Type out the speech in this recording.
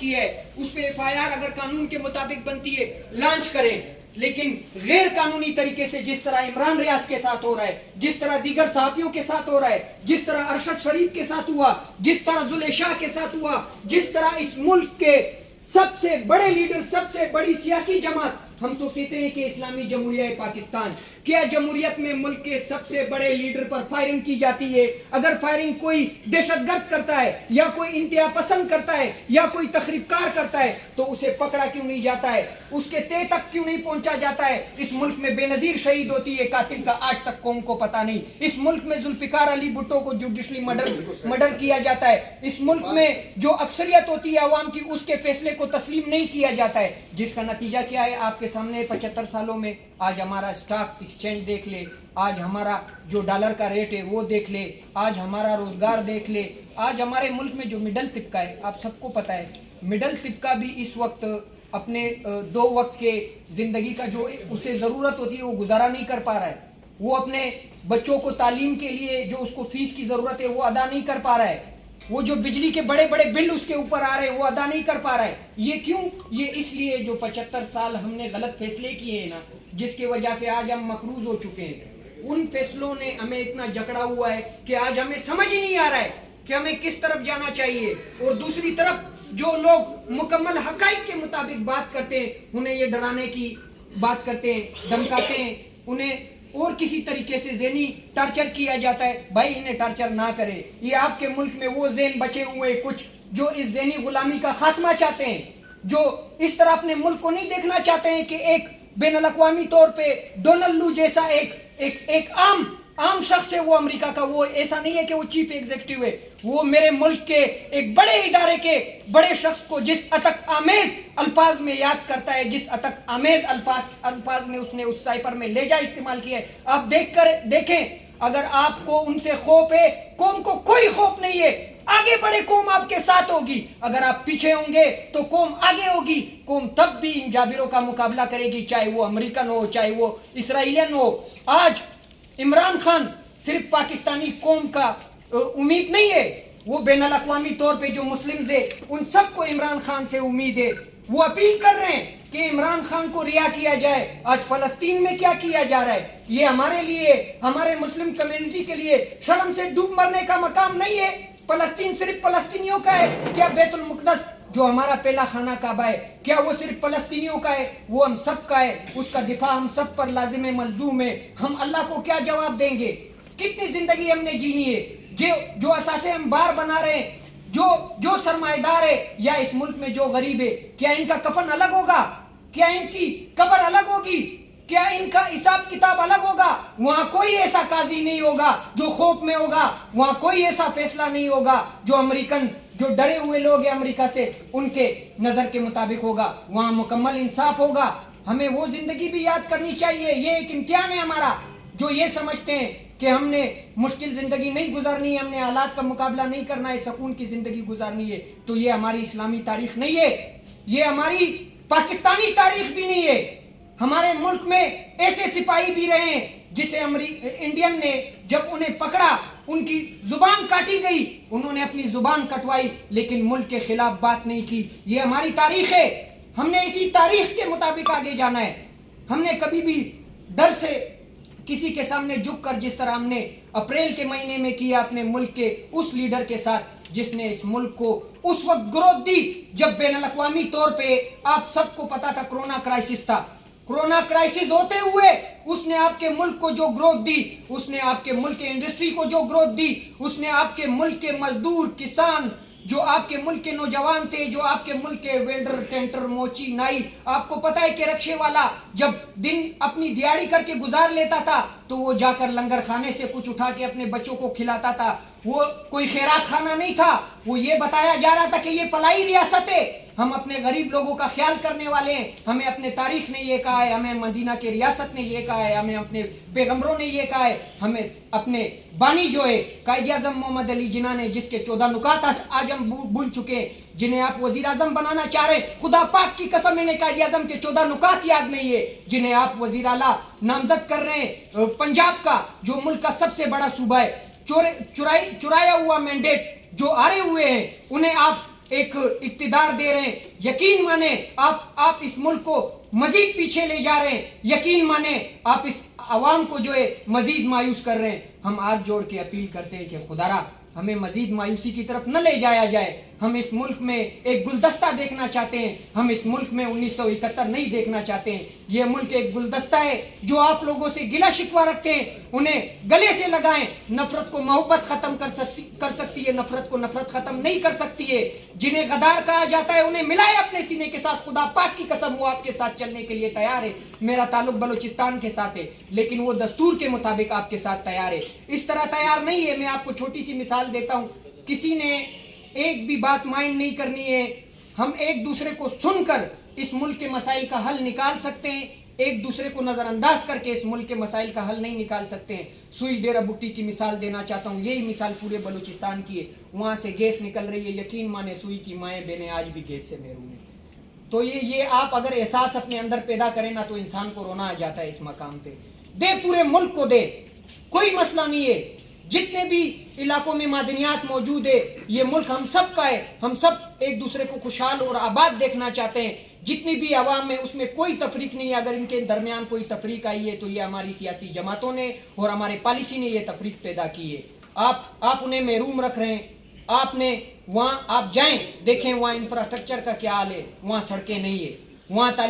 کی ہے اس پہ FIR اگر قانون کے مطابق بنتی ہے لانچ کریں، لیکن غیر قانونی طریقے سے جس طرح عمران ریاض کے ساتھ ہو رہا ہے، جس طرح دیگر صحافیوں کے ساتھ ہو رہا ہے، جس طرح ارشد شریف کے ساتھ ہوا، جس طرح ذوالفقار شاہ کے ساتھ ہوا، جس طرح اس ملک کے سب سے بڑے لیڈر، سب سے بڑی سیاسی جماعت، ہم تو کہتے ہیں کہ اسلامی جمہوریہ پاکستان، کیا جمہوریت میں ملک کے سب سے بڑے لیڈر پر فائرنگ کی جاتی ہے؟ اگر فائرنگ کوئی دہشت گرد کرتا ہے یا کوئی انتہا پسند کرتا ہے یا کوئی تخریب کار کرتا ہے تو اسے پکڑا کیوں نہیں جاتا ہے؟ اس کے تہ تک کیوں نہیں پہنچا جاتا ہے؟ اس ملک میں بے نظیر شہید ہوتی ہے قاتل کا آج تک قوم کو پتہ نہیں۔ اس ملک میں ذوالفقار علی بھٹو کو جوڈیشلی مرڈر کیا جاتا ہے۔ اس ملک میں جو اکثریت ہوتی ہے عوام کی اس کے فیصلے کو تسلیم نہیں کیا جاتا ہے، جس کا نتیجہ کیا ہے آپ کے سامنے 75 سالوں میں۔ آج ہمارا سٹاک ایکسچینج دیکھ لے، آج ہمارا جو ڈالر کا ریٹ ہے وہ دیکھ لے، آج ہمارا روزگار دیکھ لے، آج ہمارے ملک میں جو مڈل طبقہ ہے، آپ سب کو پتہ ہے مڈل طبقہ بھی اس وقت اپنے 2 وقت کے زندگی کا جو اسے ضرورت ہوتی ہے وہ گزارا نہیں کر پا رہا ہے۔ وہ اپنے بچوں کو تعلیم کے لیے جو اس کو فیس کی ضرورت ہے وہ ادا نہیں کر پا رہا ہے۔ وہ جو بجلی کے بڑے بڑے بل اس کے اوپر آ رہے ہیں وہ ادا نہیں کر پا رہا ہے۔ یہ کیوں؟ یہ اس لیے جو 75 سال ہم نے غلط فیصلے کیے ہیں نا، جس کی وجہ سے آج ہم مقروض ہو چکے ہیں۔ ان فیصلوں نے ہمیں اتنا جکڑا ہوا ہے کہ آج ہمیں سمجھ ہی نہیں آ رہا ہے کہ ہمیں کس طرف جانا چاہیے۔ اور دوسری طرف جو لوگ مکمل حقائق کے مطابق بات کرتے ہیں انہیں یہ ڈرانے کی بات کرتے ہیں، دھمکاتے ہیں، انہیں اور کسی طریقے سے ذہنی ٹارچر کیا جاتا ہے۔ بھائی انہیں ٹارچر نہ کرے۔ یہ آپ کے ملک میں وہ ذہن بچے ہوئے کچھ جو اس ذہنی غلامی کا خاتمہ چاہتے ہیں، جو اس طرح اپنے ملک کو نہیں دیکھنا چاہتے ہیں کہ ایک بین الاقوامی طور پہ ڈونلڈ لو جیسا ایک عام شخص ہے وہ امریکہ کا، وہ ایسا نہیں ہے کہ وہ چیف ایگزیکٹو ہے، وہ میرے ملک کے ایک بڑے ادارے کے بڑے شخص کو جس اتک آمیز الفاظ میں یاد کرتا ہے، جس اتک آمیز الفاظ میں اس نے اس سائپر میں لہجہ استعمال کیا ہے۔ آپ دیکھیں اگر آپ کو ان سے خوف ہے، قوم کو کوئی خوف نہیں ہے۔ آگے بڑے قوم آپ کے ساتھ ہوگی، اگر آپ پیچھے ہوں گے تو قوم آگے ہوگی۔ قوم تب بھی ان جابروں کا مقابلہ کرے گی، چاہے وہ امریکن ہو، چاہے وہ اسرائیلین ہو۔ آج عمران خان صرف پاکستانی قوم کا امید نہیں ہے، وہ بین الاقوامی طور پہ جو مسلمز ہیں ان سب کو عمران خان سے امید ہے۔ وہ اپیل کر رہے ہیں کہ عمران خان کو رہا کیا جائے۔ آج فلسطین میں کیا کیا جا رہا ہے، یہ ہمارے لیے، ہمارے مسلم کمیونٹی کے لیے شرم سے ڈوب مرنے کا مقام نہیں ہے۔ فلسطین صرف فلسطینیوں کا ہے کیا؟ بیت المقدس جو ہمارا پہلا خانہ کعبہ ہے، کیا وہ صرف فلسطینیوں کا ہے؟ وہ ہم سب کا ہے، اس کا دفاع ہم سب پر لازم ملزوم ہے۔ ہم اللہ کو کیا جواب دیں گے؟ کتنی زندگی ہم نے جینی ہے؟ جو اثاثے ہم بار بنا رہے ہیں، جو سرمایہ دار ہے یا اس ملک میں جو غریب ہے، کیا ان کا کفن الگ ہوگا؟ کیا ان کی قبر الگ ہوگی؟ کیا ان کا حساب کتاب الگ ہوگا؟ وہاں کوئی ایسا قاضی نہیں ہوگا جو خوف میں ہوگا، وہاں کوئی ایسا فیصلہ نہیں ہوگا جو امریکن، جو ڈرے ہوئے لوگ ہیں امریکہ سے، ان کے نظر کے مطابق ہوگا۔ وہاں مکمل انصاف ہوگا۔ ہمیں وہ زندگی بھی یاد کرنی چاہیے۔ یہ ایک امتحان ہے ہمارا۔ جو یہ سمجھتے ہیں کہ ہم نے مشکل زندگی نہیں گزارنی ہے، ہم نے حالات کا مقابلہ نہیں کرنا ہے، سکون کی زندگی گزارنی ہے، تو یہ ہماری اسلامی تاریخ نہیں ہے، یہ ہماری پاکستانی تاریخ بھی نہیں ہے۔ ہمارے ملک میں ایسے سپاہی بھی رہے ہیں جسے انڈین نے جب انہیں پکڑا ان کی زبان کاٹی گئی، انہوں نے اپنی زبان کٹوائی لیکن ملک کے خلاف بات نہیں کی۔ یہ ہماری تاریخ ہے، ہم نے اسی تاریخ کے مطابق آگے جانا ہے۔ ہم نے کبھی بھی ڈر سے کسی کے سامنے جھک کر، جس طرح ہم نے اپریل کے مہینے میں کیا اپنے ملک کے اس لیڈر کے ساتھ جس نے اس ملک کو اس وقت گروتھ دی جب بین الاقوامی طور پہ آپ سب کو پتا تھا کرونا کرائسس تھا۔ کرونا کرائسس ہوتے ہوئے اس نے آپ کے ملک کو جو گروتھ دی، اس نے آپ کے ملک کے انڈسٹری کو جو گروتھ دی، اس نے آپ کے ملک کے مزدور، کسان، جو آپ کے ملک کے نوجوان تھے، جو آپ کے ملک کے ویلڈر، ٹینٹر، موچی، نائی، آپ کو پتا ہے کہ رکشے والا جب دن اپنی دیہڑی کر کے گزار لیتا تھا تو وہ جا کر لنگر خانے سے کچھ اٹھا کے اپنے بچوں کو کھلاتا تھا۔ وہ کوئی خیرات خانہ نہیں تھا، وہ یہ بتایا جا رہا تھا کہ یہ پلائی ریاست ہے، ہم اپنے غریب لوگوں کا خیال کرنے والے ہیں۔ ہمیں اپنے تاریخ نے یہ کہا ہے، ہمیں مدینہ کے ریاست نے یہ کہا ہے، ہمیں اپنے پیغمبروں نے یہ کہا ہے، ہمیں اپنے بانی جو ہے قائد اعظم محمد علی جناح نے، جس کے 14 نکات آج ہم بھول چکے ہیں، جنہیں آپ وزیر اعظم بنانا چاہ رہے ہیں، خدا پاک کی قسم انہیں قائد اعظم کے 14 نکات یاد نہیں ہے، جنہیں آپ وزیر اعلیٰ نامزد کر رہے ہیں پنجاب کا، جو ملک کا سب سے بڑا صوبہ ہے، چرایا ہوا مینڈیٹ جو آرے ہوئے ہیں، انہیں آپ ایک اقتدار دے رہے ہیں، یقین مانے آپ اس ملک کو مزید پیچھے لے جا رہے ہیں، یقین مانے آپ اس عوام کو جو ہے مزید مایوس کر رہے ہیں. ہم ہاتھ جوڑ کے اپیل کرتے ہیں کہ خدارا ہمیں مزید مایوسی کی طرف نہ لے جایا جائے. ہم اس ملک میں ایک گلدستہ دیکھنا چاہتے ہیں، ہم اس ملک میں 1971 نہیں دیکھنا چاہتے ہیں. یہ ملک ایک گلدستہ ہے. جو آپ لوگوں سے گلہ شکوہ رکھتے ہیں انہیں گلے سے لگائیں. نفرت کو محبت ختم کر سکتی ہے، نفرت کو نفرت ختم نہیں کر سکتی ہے. جنہیں غدار کہا جاتا ہے انہیں ملائے اپنے سینے کے ساتھ. خدا پاک کی قسم وہ آپ کے ساتھ چلنے کے لیے تیار ہے. میرا تعلق بلوچستان کے ساتھ ہے لیکن وہ دستور کے مطابق آپ کے ساتھ تیار ہے، اس طرح تیار نہیں ہے. میں آپ کو چھوٹی سی مثال دیتا ہوں. کسی نے ایک بھی بات مائنڈ نہیں کرنی ہے. ہم ایک دوسرے کو سن کر اس ملک کے مسائل کا حل نکال سکتے ہیں، ایک دوسرے کو نظر انداز کر کے اس ملک کے مسائل کا حل نہیں نکال سکتے ہیں. سوئی ڈیرہ بٹی کی مثال دینا چاہتا ہوں. یہی مثال پورے بلوچستان کی ہے. وہاں سے گیس نکل رہی ہے، یقین مانے سوئی کی مائیں بہنیں آج بھی گیس سے محروم ہیں. تو یہ آپ اگر احساس اپنے اندر پیدا کریں نا تو انسان کو رونا آ جاتا ہے. اس مقام پہ دے، پورے ملک کو دے، کوئی مسئلہ نہیں ہے. جتنے بھی علاقوں میں معدنیات موجود ہے یہ ملک ہم سب کا ہے. ہم سب ایک دوسرے کو خوشحال اور آباد دیکھنا چاہتے ہیں. جتنی بھی عوام ہے اس میں کوئی تفریق نہیں ہے. اگر ان کے درمیان کوئی تفریق آئی ہے تو یہ ہماری سیاسی جماعتوں نے اور ہمارے پالیسی نے یہ تفریق پیدا کی ہے. آپ انہیں محروم رکھ رہے ہیں. آپ نے وہاں آپ جائیں دیکھیں وہاں انفراسٹرکچر کا کیا حال ہے. وہاں سڑکیں نہیں ہے، وہاں تعلیم